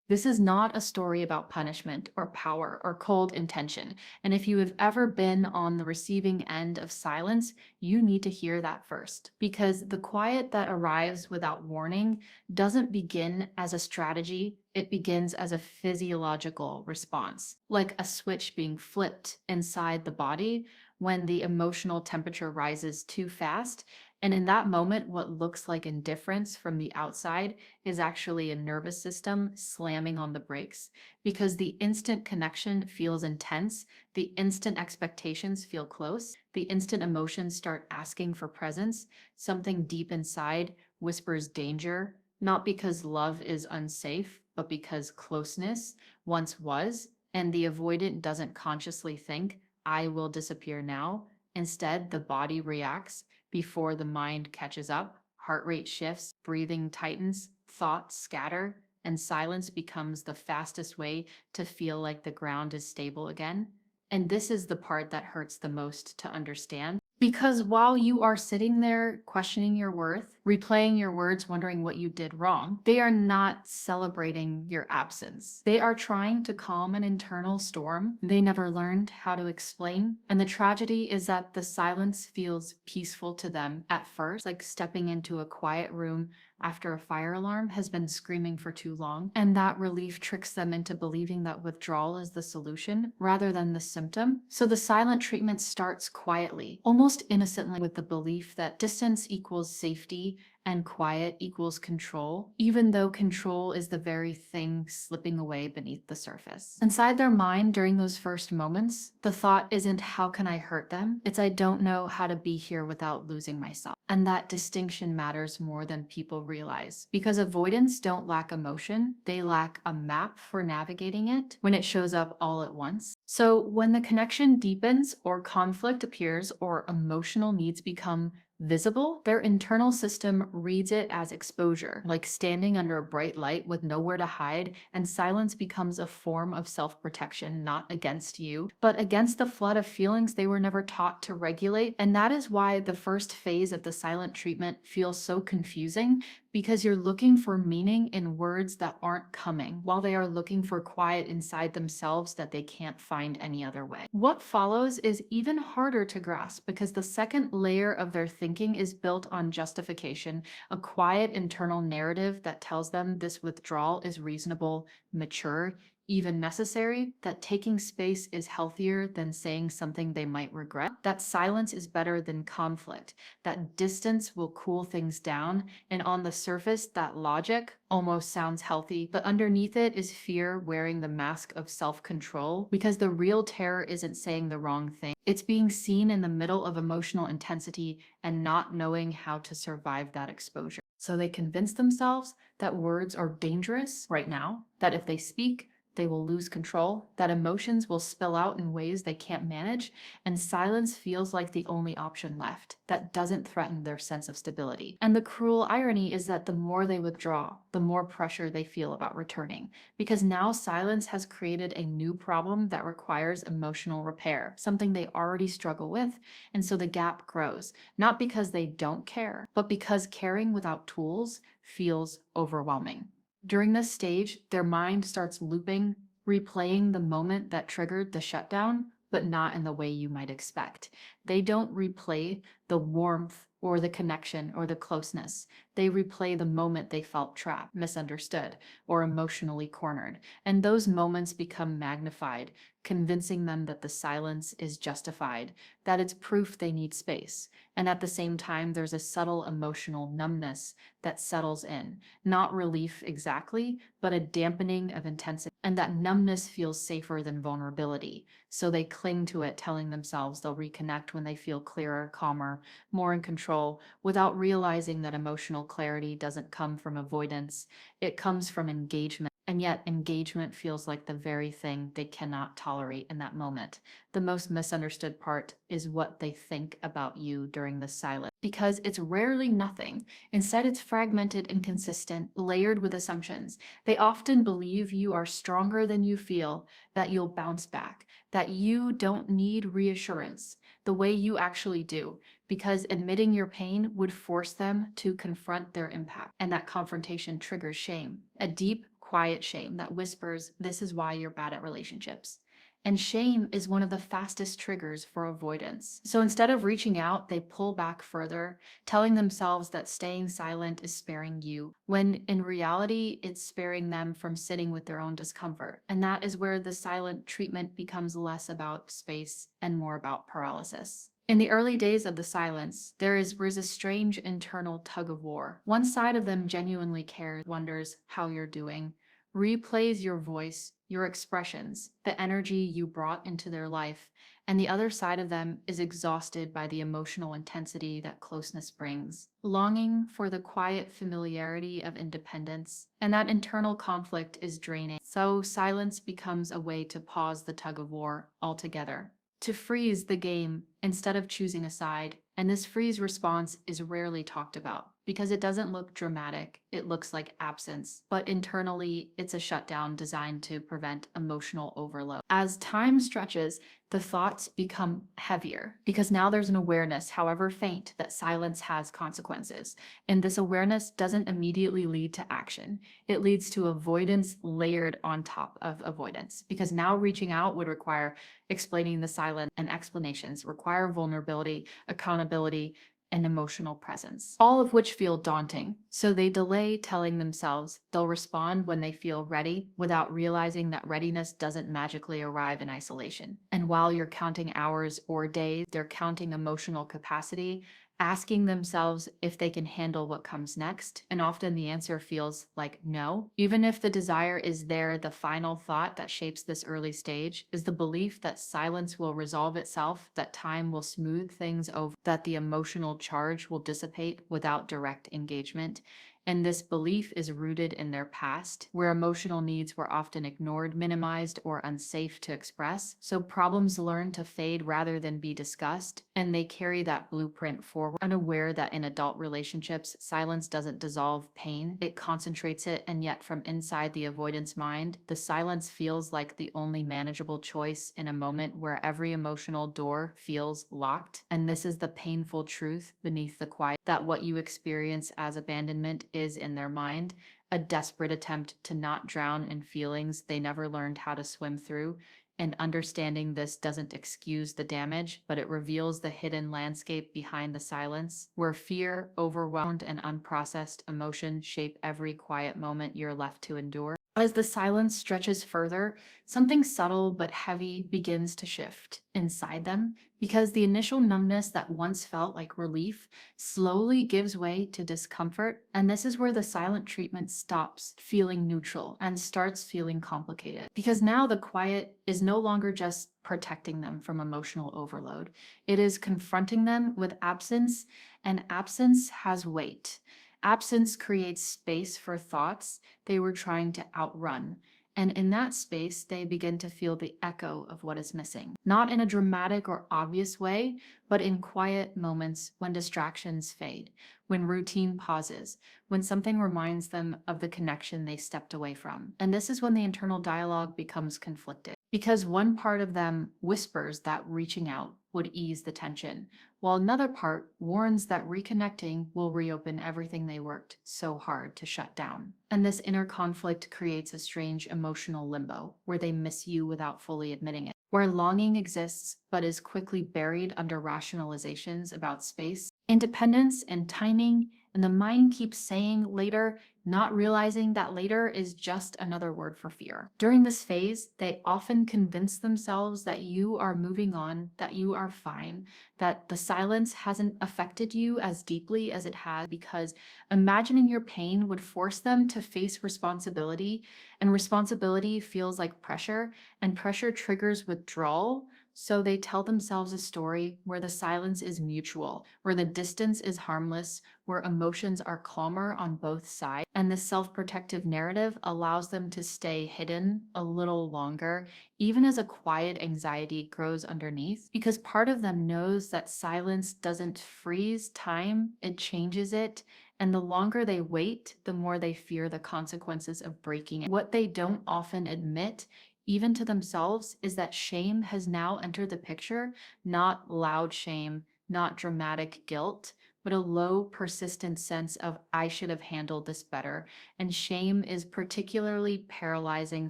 This is not a story about punishment or power or cold intention. And if you have ever been on the receiving end of silence, you need to hear that first. Because the quiet that arrives without warning doesn't begin as a strategy, it begins as a physiological response, like a switch being flipped inside the body when the emotional temperature rises too fast. And in that moment, what looks like indifference from the outside is actually a nervous system slamming on the brakes because the instant connection feels intense, the instant expectations feel close, the instant emotions start asking for presence. Something deep inside whispers danger, not because love is unsafe, but because closeness once was. And the avoidant doesn't consciously think, I will disappear now. Instead, the body reacts before the mind catches up. Heart rate shifts, breathing tightens, thoughts scatter, and silence becomes the fastest way to feel like the ground is stable again. And this is the part that hurts the most to understand. Because while you are sitting there questioning your worth, replaying your words, wondering what you did wrong, they are not celebrating your absence. They are trying to calm an internal storm they never learned how to explain. And the tragedy is that the silence feels peaceful to them at first, like stepping into a quiet room after a fire alarm has been screaming for too long. And that relief tricks them into believing that withdrawal is the solution rather than the symptom. So the silent treatment starts quietly, almost innocently, with the belief that distance equals safety and quiet equals control, even though control is the very thing slipping away beneath the surface. Inside their mind during those first moments, the thought isn't how can I hurt them? It's I don't know how to be here without losing myself. And that distinction matters more than people realize. Because avoidants don't lack emotion, they lack a map for navigating it when it shows up all at once. So when the connection deepens or conflict appears or emotional needs become visible, their internal system reads it as exposure, like standing under a bright light with nowhere to hide, and silence becomes a form of self-protection, not against you, but against the flood of feelings they were never taught to regulate. And that is why the first phase of the silent treatment feels so confusing, because you're looking for meaning in words that aren't coming, while they are looking for quiet inside themselves that they can't find any other way. What follows is even harder to grasp because the second layer of their thinking is built on justification, a quiet internal narrative that tells them this withdrawal is reasonable, mature, even necessary, that taking space is healthier than saying something they might regret, that silence is better than conflict, that distance will cool things down, and on the surface, that logic almost sounds healthy, but underneath it is fear wearing the mask of self-control, because the real terror isn't saying the wrong thing. It's being seen in the middle of emotional intensity and not knowing how to survive that exposure. So they convince themselves that words are dangerous right now, that if they speak, they will lose control, that emotions will spill out in ways they can't manage, and silence feels like the only option left that doesn't threaten their sense of stability. And the cruel irony is that the more they withdraw, the more pressure they feel about returning, because now silence has created a new problem that requires emotional repair, something they already struggle with, and so the gap grows, not because they don't care, but because caring without tools feels overwhelming. During this stage, their mind starts looping, replaying the moment that triggered the shutdown, but not in the way you might expect. They don't replay the warmth or the connection or the closeness. They replay the moment they felt trapped, misunderstood, or emotionally cornered. And those moments become magnified, convincing them that the silence is justified, that it's proof they need space. And at the same time, there's a subtle emotional numbness that settles in. Not relief exactly, but a dampening of intensity. And that numbness feels safer than vulnerability. So they cling to it, telling themselves they'll reconnect when they feel clearer, calmer, more in control, without realizing that emotional clarity doesn't come from avoidance. It comes from engagement. And yet engagement feels like the very thing they cannot tolerate in that moment. The most misunderstood part is what they think about you during the silence, because it's rarely nothing. Instead, it's fragmented and consistent, layered with assumptions. They often believe you are stronger than you feel, that you'll bounce back, that you don't need reassurance the way you actually do, because admitting your pain would force them to confront their impact. And that confrontation triggers shame, a deep, quiet shame that whispers, "This is why you're bad at relationships." And shame is one of the fastest triggers for avoidance. So instead of reaching out, they pull back further, telling themselves that staying silent is sparing you, when in reality, it's sparing them from sitting with their own discomfort. And that is where the silent treatment becomes less about space and more about paralysis. In the early days of the silence, there is a strange internal tug of war. One side of them genuinely cares, wonders how you're doing, replays your voice, your expressions, the energy you brought into their life, and the other side of them is exhausted by the emotional intensity that closeness brings, longing for the quiet familiarity of independence, and that internal conflict is draining. So silence becomes a way to pause the tug of war altogether, to freeze the game instead of choosing a side. And this freeze response is rarely talked about because it doesn't look dramatic. It looks like absence, but internally, it's a shutdown designed to prevent emotional overload. As time stretches, the thoughts become heavier because now there's an awareness, however faint, that silence has consequences. And this awareness doesn't immediately lead to action. It leads to avoidance layered on top of avoidance, because now reaching out would require explaining the silence, and explanations require vulnerability, accountability, and emotional presence, all of which feel daunting. So they delay telling themselves they'll respond when they feel ready, without realizing that readiness doesn't magically arrive in isolation. And while you're counting hours or days, they're counting emotional capacity, asking themselves if they can handle what comes next. And often the answer feels like no. Even if the desire is there, the final thought that shapes this early stage is the belief that silence will resolve itself, that time will smooth things over, that the emotional charge will dissipate without direct engagement. And this belief is rooted in their past, where emotional needs were often ignored, minimized, or unsafe to express. So problems learn to fade rather than be discussed, and they carry that blueprint forward, unaware that in adult relationships, silence doesn't dissolve pain, it concentrates it. And yet, from inside the avoidance mind, the silence feels like the only manageable choice in a moment where every emotional door feels locked. And this is the painful truth beneath the quiet, that what you experience as abandonment is, in their mind, a desperate attempt to not drown in feelings they never learned how to swim through. And understanding this doesn't excuse the damage, but it reveals the hidden landscape behind the silence, where fear, overwhelmed, and unprocessed emotion shape every quiet moment you're left to endure. As the silence stretches further, something subtle but heavy begins to shift inside them, because the initial numbness that once felt like relief slowly gives way to discomfort. And this is where the silent treatment stops feeling neutral and starts feeling complicated. Because now the quiet is no longer just protecting them from emotional overload, it is confronting them with absence, and absence has weight. Absence creates space for thoughts they were trying to outrun. And in that space, they begin to feel the echo of what is missing. Not in a dramatic or obvious way, but in quiet moments when distractions fade, when routine pauses, when something reminds them of the connection they stepped away from. And this is when the internal dialogue becomes conflicted, because one part of them whispers that reaching out would ease the tension, while another part warns that reconnecting will reopen everything they worked so hard to shut down. And this inner conflict creates a strange emotional limbo, where they miss you without fully admitting it, where longing exists but is quickly buried under rationalizations about space, independence, and timing. And the mind keeps saying later, not realizing that later is just another word for fear. During this phase, they often convince themselves that you are moving on, that you are fine, that the silence hasn't affected you as deeply as it has, because imagining your pain would force them to face responsibility, and responsibility feels like pressure, and pressure triggers withdrawal. So they tell themselves a story where the silence is mutual, where the distance is harmless, where emotions are calmer on both sides. And this self-protective narrative allows them to stay hidden a little longer, even as a quiet anxiety grows underneath, because part of them knows that silence doesn't freeze time, it changes it. And the longer they wait, the more they fear the consequences of breaking it. What they don't often admit, even to themselves, is that shame has now entered the picture, not loud shame, not dramatic guilt, but a low, persistent sense of I should have handled this better. And shame is particularly paralyzing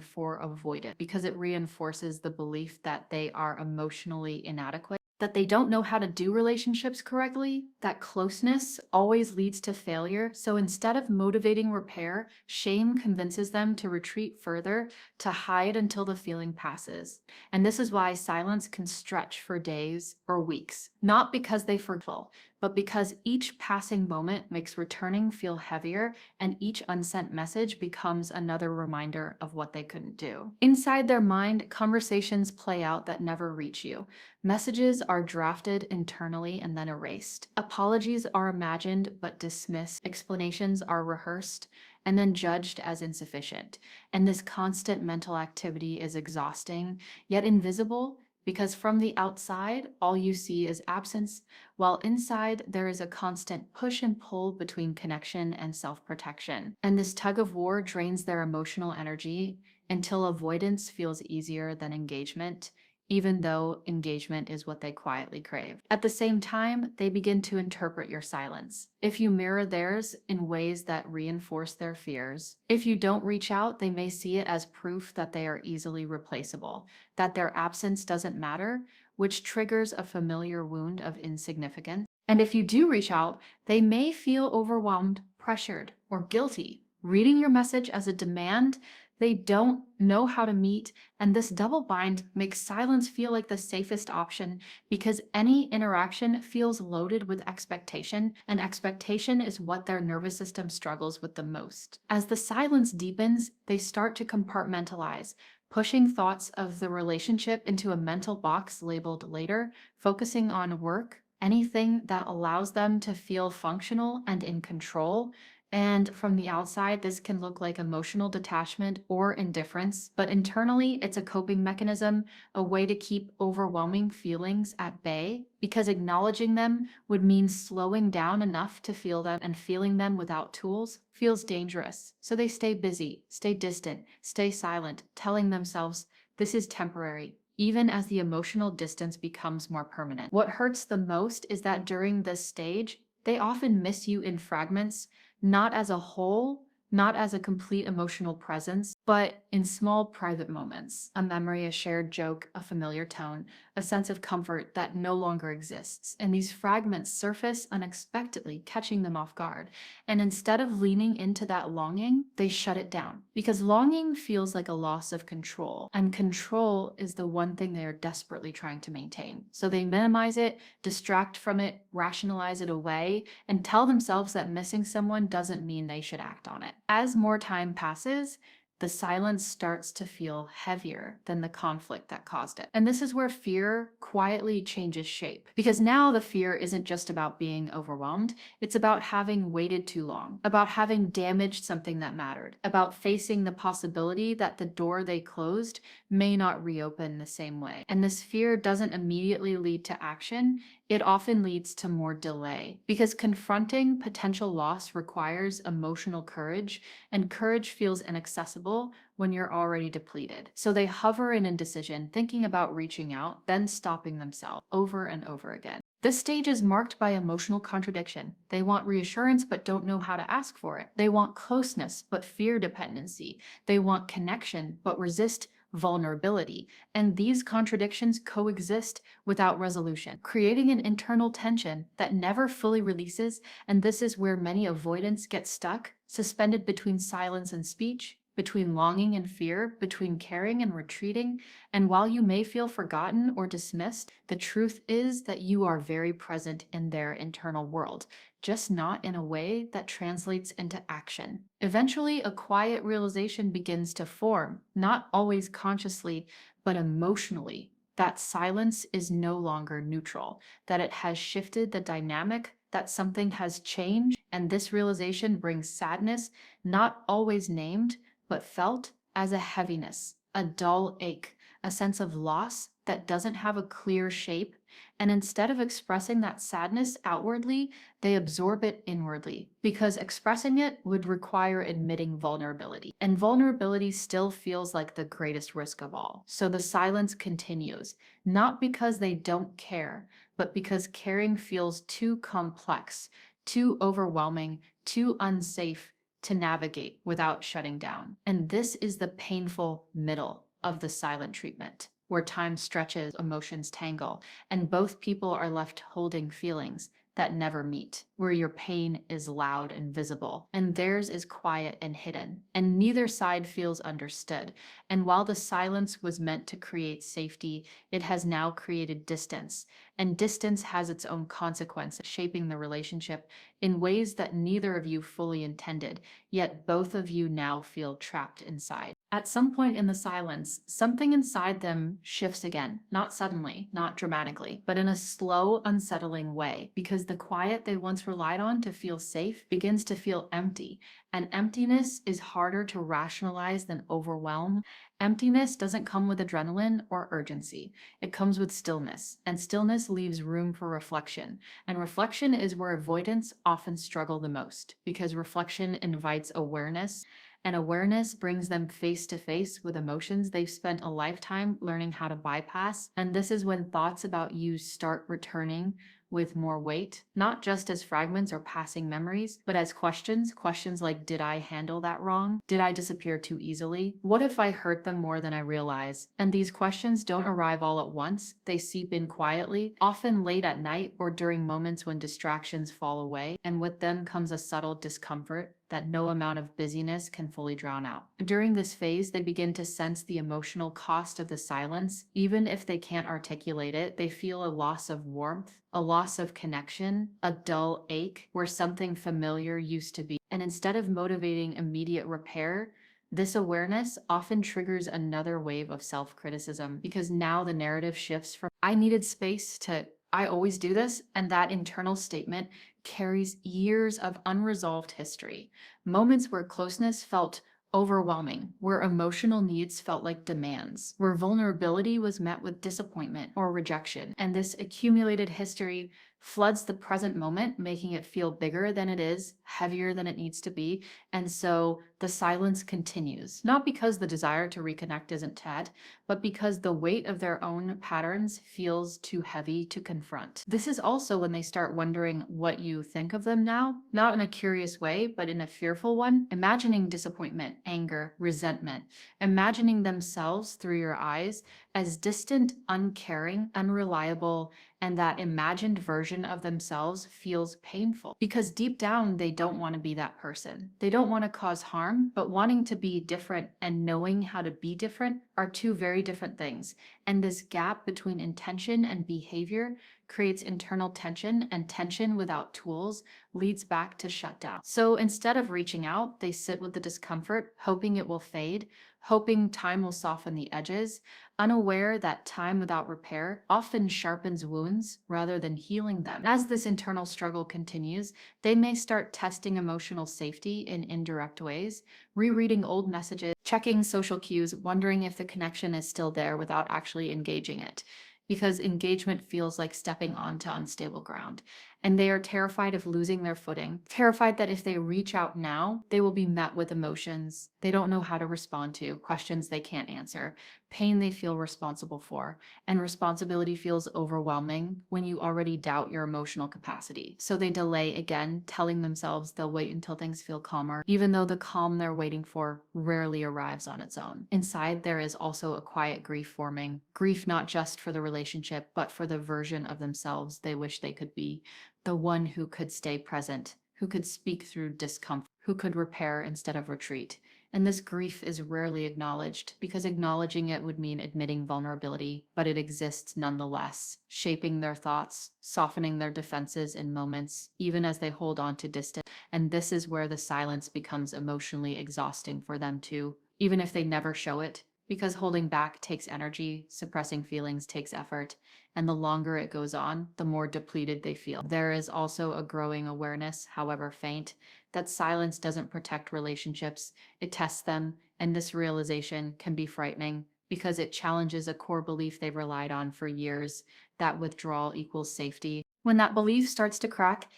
for avoidant because it reinforces the belief that they are emotionally inadequate, that they don't know how to do relationships correctly, that closeness always leads to failure. So instead of motivating repair, shame convinces them to retreat further, to hide until the feeling passes. And this is why silence can stretch for days or weeks, not because they forget, but because each passing moment makes returning feel heavier, and each unsent message becomes another reminder of what they couldn't do. Inside their mind, conversations play out that never reach you. Messages are drafted internally and then erased. Apologies are imagined but dismissed. Explanations are rehearsed and then judged as insufficient. And this constant mental activity is exhausting, yet invisible, because from the outside, all you see is absence, while inside there is a constant push and pull between connection and self-protection. And this tug of war drains their emotional energy until avoidance feels easier than engagement, even though engagement is what they quietly crave. At the same time, they begin to interpret your silence. If you mirror theirs in ways that reinforce their fears, if you don't reach out, they may see it as proof that they are easily replaceable, that their absence doesn't matter, which triggers a familiar wound of insignificance. And if you do reach out, they may feel overwhelmed, pressured, or guilty, reading your message as a demand they don't know how to meet. And this double bind makes silence feel like the safest option because any interaction feels loaded with expectation, and expectation is what their nervous system struggles with the most. As the silence deepens, they start to compartmentalize, pushing thoughts of the relationship into a mental box labeled later, focusing on work, anything that allows them to feel functional and in control. And from the outside, this can look like emotional detachment or indifference, but internally, it's a coping mechanism, a way to keep overwhelming feelings at bay, because acknowledging them would mean slowing down enough to feel them, and feeling them without tools feels dangerous. So they stay busy, stay distant, stay silent, telling themselves, this is temporary, even as the emotional distance becomes more permanent. What hurts the most is that during this stage, they often miss you in fragments, not as a whole, not as a complete emotional presence, but in small private moments. A memory, a shared joke, a familiar tone, a sense of comfort that no longer exists. And these fragments surface unexpectedly, catching them off guard. And instead of leaning into that longing, they shut it down. Because longing feels like a loss of control. And control is the one thing they are desperately trying to maintain. So they minimize it, distract from it, rationalize it away, and tell themselves that missing someone doesn't mean they should act on it. As more time passes, the silence starts to feel heavier than the conflict that caused it. And this is where fear quietly changes shape. Because now the fear isn't just about being overwhelmed, it's about having waited too long, about having damaged something that mattered, about facing the possibility that the door they closed may not reopen the same way. And this fear doesn't immediately lead to action, it often leads to more delay, because confronting potential loss requires emotional courage, and courage feels inaccessible when you're already depleted. So they hover in indecision, thinking about reaching out, then stopping themselves over and over again. This stage is marked by emotional contradiction. They want reassurance but don't know how to ask for it. They want closeness but fear dependency. They want connection but resist vulnerability. And these contradictions coexist without resolution, creating an internal tension that never fully releases. And this is where many avoidants get stuck, suspended between silence and speech, between longing and fear, between caring and retreating. And while you may feel forgotten or dismissed, the truth is that you are very present in their internal world, just not in a way that translates into action. Eventually, a quiet realization begins to form, not always consciously, but emotionally, that silence is no longer neutral, that it has shifted the dynamic, that something has changed. And this realization brings sadness, not always named, but felt as a heaviness, a dull ache, a sense of loss that doesn't have a clear shape. And instead of expressing that sadness outwardly, they absorb it inwardly, because expressing it would require admitting vulnerability. And vulnerability still feels like the greatest risk of all. So the silence continues, not because they don't care, but because caring feels too complex, too overwhelming, too unsafe to navigate without shutting down. And this is the painful middle of the silent treatment, where time stretches, emotions tangle, and both people are left holding feelings that never meet, where your pain is loud and visible, and theirs is quiet and hidden, and neither side feels understood. And while the silence was meant to create safety, it has now created distance, and distance has its own consequences, shaping the relationship in ways that neither of you fully intended, yet both of you now feel trapped inside. At some point in the silence, something inside them shifts again, not suddenly, not dramatically, but in a slow, unsettling way, because the quiet they once relied on to feel safe begins to feel empty. And emptiness is harder to rationalize than overwhelm. Emptiness doesn't come with adrenaline or urgency. It comes with stillness, and stillness leaves room for reflection. And reflection is where avoidants often struggle the most, because reflection invites awareness, and awareness brings them face to face with emotions they've spent a lifetime learning how to bypass. And this is when thoughts about you start returning with more weight, not just as fragments or passing memories, but as questions. Questions like, did I handle that wrong? Did I disappear too easily? What if I hurt them more than I realize? And these questions don't arrive all at once. They seep in quietly, often late at night or during moments when distractions fall away. And with them comes a subtle discomfort that no amount of busyness can fully drown out. During this phase, they begin to sense the emotional cost of the silence. Even if they can't articulate it, they feel a loss of warmth, a loss of connection, a dull ache where something familiar used to be. And instead of motivating immediate repair, this awareness often triggers another wave of self-criticism, because now the narrative shifts from "I needed space" to "I always do this," and that internal statement carries years of unresolved history. Moments where closeness felt overwhelming, where emotional needs felt like demands, where vulnerability was met with disappointment or rejection. And this accumulated history floods the present moment, making it feel bigger than it is, heavier than it needs to be. And so the silence continues, not because the desire to reconnect isn't dead, but because the weight of their own patterns feels too heavy to confront. This is also when they start wondering what you think of them now, not in a curious way, but in a fearful one, imagining disappointment, anger, resentment, imagining themselves through your eyes as distant, uncaring, unreliable, and that imagined version of themselves feels painful, because deep down they don't want to be that person. They don't want to cause harm, but wanting to be different and knowing how to be different are two very different things. And this gap between intention and behavior creates internal tension, and tension without tools leads back to shutdown. So instead of reaching out, they sit with the discomfort, hoping it will fade, hoping time will soften the edges, unaware that time without repair often sharpens wounds rather than healing them. As this internal struggle continues, they may start testing emotional safety in indirect ways, rereading old messages, checking social cues, wondering if the connection is still there without actually engaging it, because engagement feels like stepping onto unstable ground. And they are terrified of losing their footing, terrified that if they reach out now, they will be met with emotions they don't know how to respond to, questions they can't answer, pain they feel responsible for, and responsibility feels overwhelming when you already doubt your emotional capacity. So they delay again, telling themselves they'll wait until things feel calmer, even though the calm they're waiting for rarely arrives on its own. Inside, there is also a quiet grief forming. Grief not just for the relationship, but for the version of themselves they wish they could be. The one who could stay present, who could speak through discomfort, who could repair instead of retreat. And this grief is rarely acknowledged, because acknowledging it would mean admitting vulnerability, but it exists nonetheless, shaping their thoughts, softening their defenses in moments, even as they hold on to distance. And this is where the silence becomes emotionally exhausting for them too, even if they never show it, because holding back takes energy, suppressing feelings takes effort, and the longer it goes on, the more depleted they feel. There is also a growing awareness, however faint, that silence doesn't protect relationships, it tests them, and this realization can be frightening because it challenges a core belief they've relied on for years, that withdrawal equals safety. When that belief starts to crack,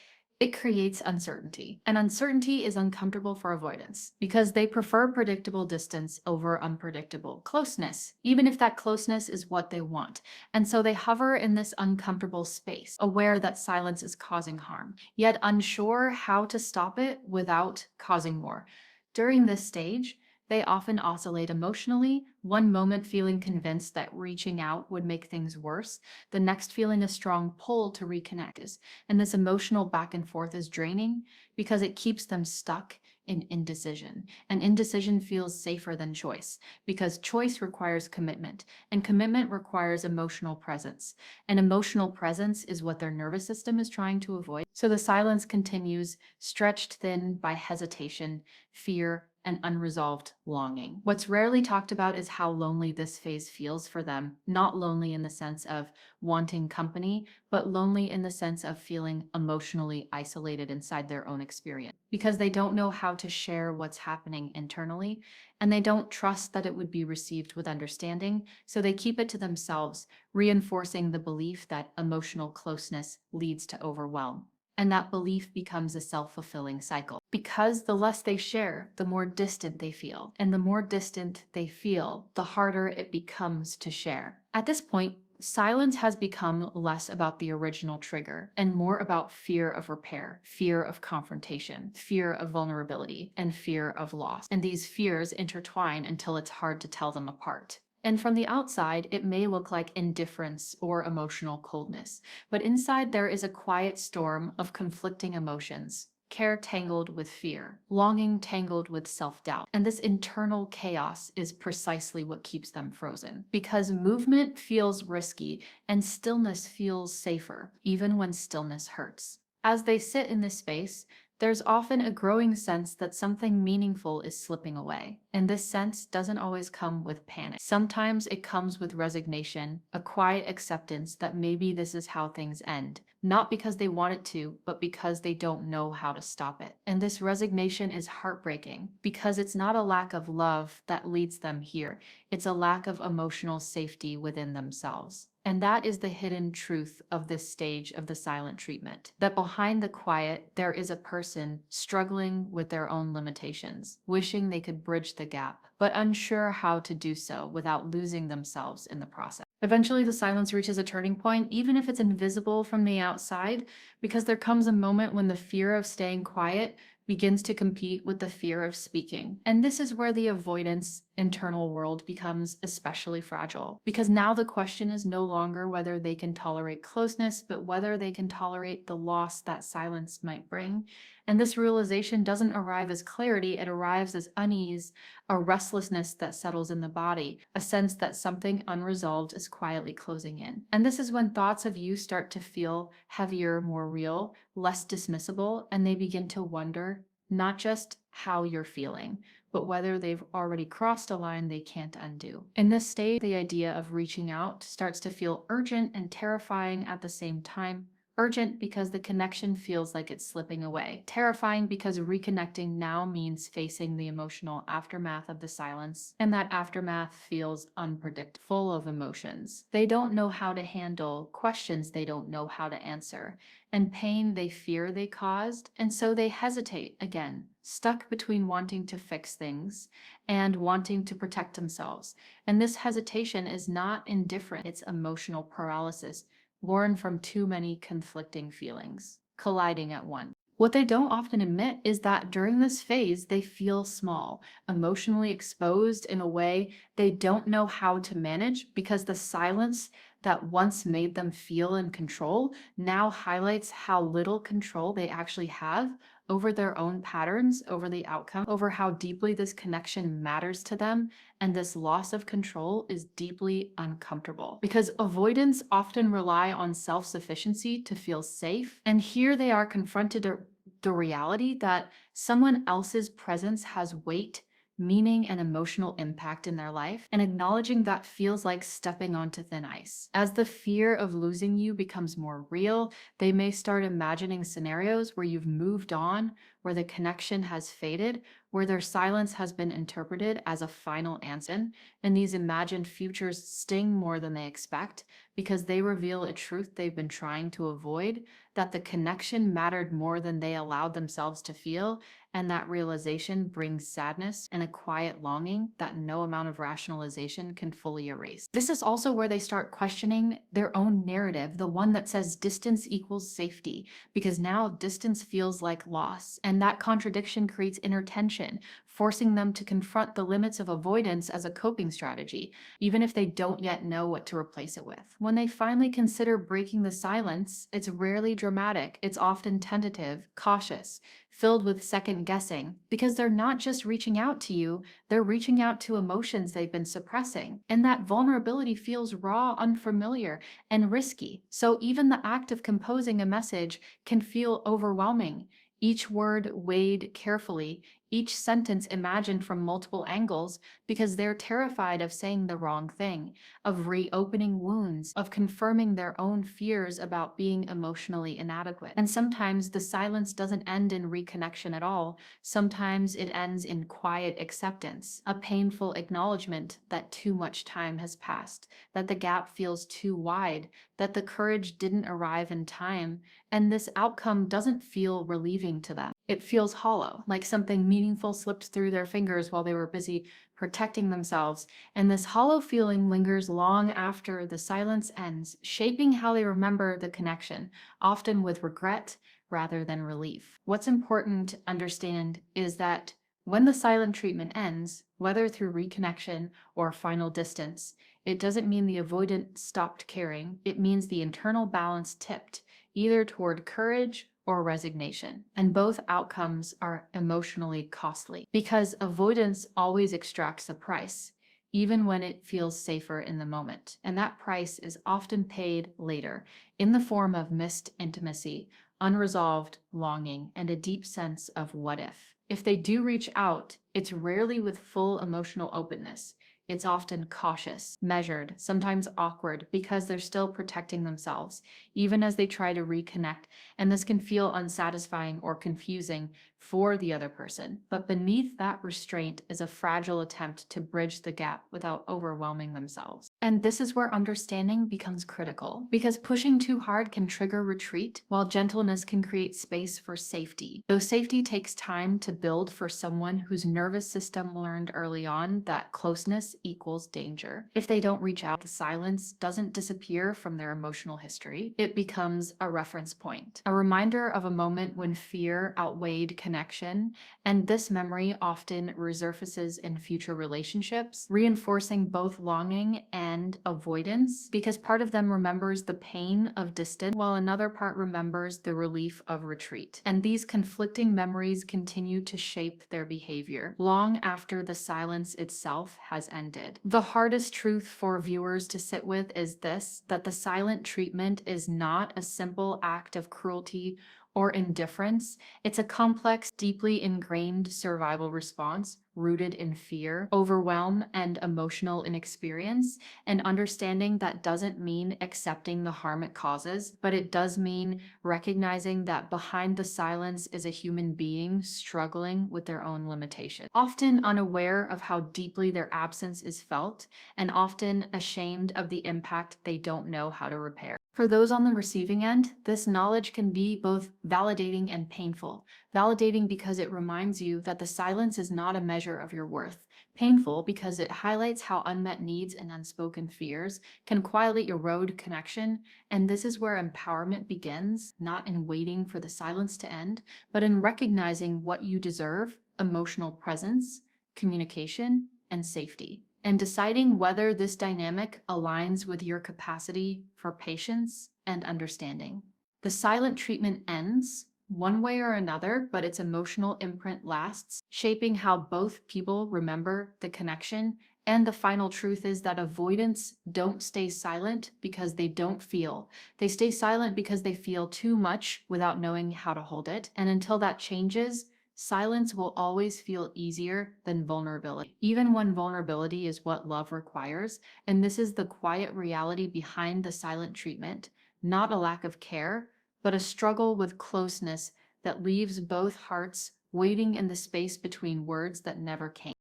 It creates uncertainty, and uncertainty is uncomfortable for avoidance because they prefer predictable distance over unpredictable closeness, even if that closeness is what they want. And so they hover in this uncomfortable space, aware that silence is causing harm, yet unsure how to stop it without causing more. During this stage, they often oscillate emotionally, one moment feeling convinced that reaching out would make things worse, the next feeling a strong pull to reconnect. And this emotional back and forth is draining because it keeps them stuck in indecision. And indecision feels safer than choice because choice requires commitment, and commitment requires emotional presence. And emotional presence is what their nervous system is trying to avoid. So the silence continues, stretched thin by hesitation, fear, and unresolved longing. What's rarely talked about is how lonely this phase feels for them, not lonely in the sense of wanting company, but lonely in the sense of feeling emotionally isolated inside their own experience because they don't know how to share what's happening internally and they don't trust that it would be received with understanding, so they keep it to themselves, reinforcing the belief that emotional closeness leads to overwhelm. And that belief becomes a self-fulfilling cycle. Because the less they share, the more distant they feel. And the more distant they feel, the harder it becomes to share. At this point, silence has become less about the original trigger and more about fear of repair, fear of confrontation, fear of vulnerability, and fear of loss. And these fears intertwine until it's hard to tell them apart. And from the outside, it may look like indifference or emotional coldness, but inside there is a quiet storm of conflicting emotions. Care tangled with fear, longing tangled with self-doubt. And this internal chaos is precisely what keeps them frozen. Because movement feels risky and stillness feels safer, even when stillness hurts. As they sit in this space, there's often a growing sense that something meaningful is slipping away. And this sense doesn't always come with panic. Sometimes it comes with resignation, a quiet acceptance that maybe this is how things end. Not because they want it to, but because they don't know how to stop it. And this resignation is heartbreaking because it's not a lack of love that leads them here. It's a lack of emotional safety within themselves. And that is the hidden truth of this stage of the silent treatment. That behind the quiet, there is a person struggling with their own limitations, wishing they could bridge the gap, but unsure how to do so without losing themselves in the process. Eventually, the silence reaches a turning point, even if it's invisible from the outside, because there comes a moment when the fear of staying quiet begins to compete with the fear of speaking. And this is where the avoidance internal world becomes especially fragile, because now the question is no longer whether they can tolerate closeness, but whether they can tolerate the loss that silence might bring. And this realization doesn't arrive as clarity, it arrives as unease, a restlessness that settles in the body, a sense that something unresolved is quietly closing in. And this is when thoughts of you start to feel heavier, more real, less dismissible, and they begin to wonder not just how you're feeling, but whether they've already crossed a line they can't undo. In this stage, the idea of reaching out starts to feel urgent and terrifying at the same time. Urgent because the connection feels like it's slipping away. Terrifying because reconnecting now means facing the emotional aftermath of the silence, and that aftermath feels unpredictable, full of emotions. They don't know how to handle questions they don't know how to answer, and pain they fear they caused, and so they hesitate again, stuck between wanting to fix things and wanting to protect themselves. And this hesitation is not indifferent, it's emotional paralysis, born from too many conflicting feelings, colliding at once. What they don't often admit is that during this phase, they feel small, emotionally exposed in a way they don't know how to manage because the silence that once made them feel in control now highlights how little control they actually have over their own patterns, over the outcome, over how deeply this connection matters to them. And this loss of control is deeply uncomfortable because avoidants often rely on self-sufficiency to feel safe. And here they are confronted to the reality that someone else's presence has weight, meaning, and emotional impact in their life, and acknowledging that feels like stepping onto thin ice. As the fear of losing you becomes more real, they may start imagining scenarios where you've moved on, where the connection has faded, where their silence has been interpreted as a final answer, and these imagined futures sting more than they expect because they reveal a truth they've been trying to avoid, that the connection mattered more than they allowed themselves to feel, and that realization brings sadness and a quiet longing that no amount of rationalization can fully erase. This is also where they start questioning their own narrative, the one that says distance equals safety, because now distance feels like loss. And that contradiction creates inner tension, forcing them to confront the limits of avoidance as a coping strategy, even if they don't yet know what to replace it with. When they finally consider breaking the silence, it's rarely dramatic, it's often tentative, cautious, filled with second guessing, because they're not just reaching out to you, they're reaching out to emotions they've been suppressing. And that vulnerability feels raw, unfamiliar, and risky. So even the act of composing a message can feel overwhelming. Each word weighed carefully, each sentence imagined from multiple angles, because they're terrified of saying the wrong thing, of reopening wounds, of confirming their own fears about being emotionally inadequate. And sometimes the silence doesn't end in reconnection at all. Sometimes it ends in quiet acceptance, a painful acknowledgement that too much time has passed, that the gap feels too wide, that the courage didn't arrive in time, and this outcome doesn't feel relieving to them. It feels hollow, like something meaningful slipped through their fingers while they were busy protecting themselves, and this hollow feeling lingers long after the silence ends, shaping how they remember the connection, often with regret rather than relief. What's important to understand is that when the silent treatment ends, whether through reconnection or final distance, it doesn't mean the avoidant stopped caring. It means the internal balance tipped, either toward courage or resignation. And both outcomes are emotionally costly because avoidance always extracts a price, even when it feels safer in the moment. And that price is often paid later in the form of missed intimacy, unresolved longing, and a deep sense of what if. If they do reach out, it's rarely with full emotional openness. It's often cautious, measured, sometimes awkward because they're still protecting themselves, even as they try to reconnect, and this can feel unsatisfying or confusing for the other person. But beneath that restraint is a fragile attempt to bridge the gap without overwhelming themselves. And this is where understanding becomes critical, because pushing too hard can trigger retreat, while gentleness can create space for safety. Though safety takes time to build for someone whose nervous system learned early on that closeness equals danger. If they don't reach out, the silence doesn't disappear from their emotional history. It becomes a reference point, a reminder of a moment when fear outweighed connection, and this memory often resurfaces in future relationships, reinforcing both longing and avoidance, because part of them remembers the pain of distance while another part remembers the relief of retreat. And these conflicting memories continue to shape their behavior long after the silence itself has ended. The hardest truth for viewers to sit with is this, that the silent treatment is not a simple act of cruelty or indifference. It's a complex, deeply ingrained survival response rooted in fear, overwhelm, and emotional inexperience. And understanding that doesn't mean accepting the harm it causes, but it does mean recognizing that behind the silence is a human being struggling with their own limitations, often unaware of how deeply their absence is felt, and often ashamed of the impact they don't know how to repair. For those on the receiving end, this knowledge can be both validating and painful. Validating because it reminds you that the silence is not a measure of your worth. Painful because it highlights how unmet needs and unspoken fears can quietly erode connection. And this is where empowerment begins, not in waiting for the silence to end, but in recognizing what you deserve: emotional presence, communication, and safety, and deciding whether this dynamic aligns with your capacity for patience and understanding. The silent treatment ends one way or another, but its emotional imprint lasts, shaping how both people remember the connection. And the final truth is that avoidants don't stay silent because they don't feel. They stay silent because they feel too much without knowing how to hold it. And until that changes, silence will always feel easier than vulnerability, even when vulnerability is what love requires. And this is the quiet reality behind the silent treatment, not a lack of care, but a struggle with closeness that leaves both hearts waiting in the space between words that never came.